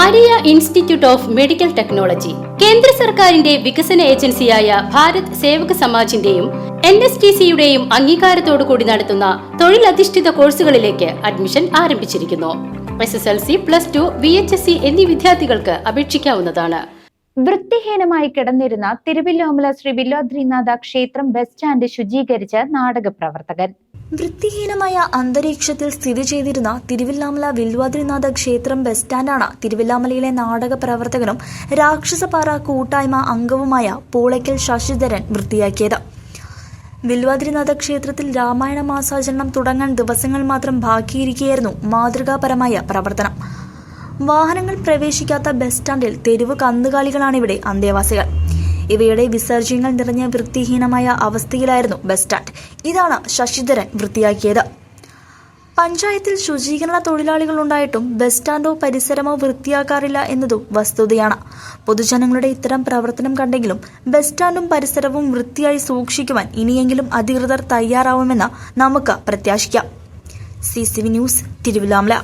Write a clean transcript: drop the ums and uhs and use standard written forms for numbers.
Maria institute of medical technology കേന്ദ്ര സർക്കാരിന്റെ വികസന ഏജൻസിയായ ഭാരത് സേവക് സമാജിന്റെയും NSTCയുടെയും അംഗീകാരത്തോടുകൂടി നടത്തുന്ന തൊഴിലധിഷ്ഠിത കോഴ്സുകളിലേക്ക് അഡ്മിഷൻ ആരംഭിച്ചിരിക്കുന്നു. SSLC, +2, VHSC എന്നീ വിദ്യാർത്ഥികൾക്ക് അപേക്ഷിക്കാവുന്നതാണ്. വൃത്തിഹീനമായി കിടന്നിരുന്ന തിരുവില്ലോമല ശ്രീ വില്വാദ്രിനാഥ ക്ഷേത്രം ബസ് സ്റ്റാൻഡ് ശുചീകരിച്ച നാടക പ്രവർത്തകൻ. വൃത്തിഹീനമായ അന്തരീക്ഷത്തിൽ സ്ഥിതി ചെയ്തിരുന്ന തിരുവില്ലാമല വില്വാദ്രിനാഥ ക്ഷേത്രം ബസ് സ്റ്റാൻഡാണ് തിരുവില്ലാമലയിലെ നാടക പ്രവർത്തകനും രാക്ഷസപാറ കൂട്ടായ്മ അംഗവുമായ പൂളയ്ക്കൽ ശശിധരൻ വൃത്തിയാക്കിയത്. വില്വാദ്രിനാഥ ക്ഷേത്രത്തിൽ രാമായണ മാസാചരണം തുടങ്ങാൻ ദിവസങ്ങൾ മാത്രം ബാക്കിയിരിക്കുകയായിരുന്നു മാതൃകാപരമായ പ്രവർത്തനം. വാഹനങ്ങൾ പ്രവേശിക്കാത്ത ബസ് സ്റ്റാൻഡിൽ തെരുവ് കന്നുകാലികളാണിവിടെ അന്തേവാസികൾ. ഇവയുടെ വിസർജ്യങ്ങൾ നിറഞ്ഞ വൃത്തിഹീനമായ അവസ്ഥയിലായിരുന്നു ബസ് സ്റ്റാൻഡ്. ഇതാണ് ശശിധരൻ വൃത്തിയാക്കിയത്. പഞ്ചായത്തിൽ ശുചീകരണ തൊഴിലാളികൾ ഉണ്ടായിട്ടും ബസ് സ്റ്റാൻഡോ പരിസരമോ വൃത്തിയാക്കാറില്ല എന്നതും വസ്തുതയാണ്. പൊതുജനങ്ങളുടെ ഇത്തരം പ്രവർത്തനം കണ്ടെങ്കിലും ബസ് സ്റ്റാൻഡും പരിസരവും വൃത്തിയായി സൂക്ഷിക്കുവാൻ ഇനിയെങ്കിലും അധികൃതർ തയ്യാറാവുമെന്ന് നമുക്ക് പ്രത്യാശിക്കാം. CCV news, Thiruvilwamala.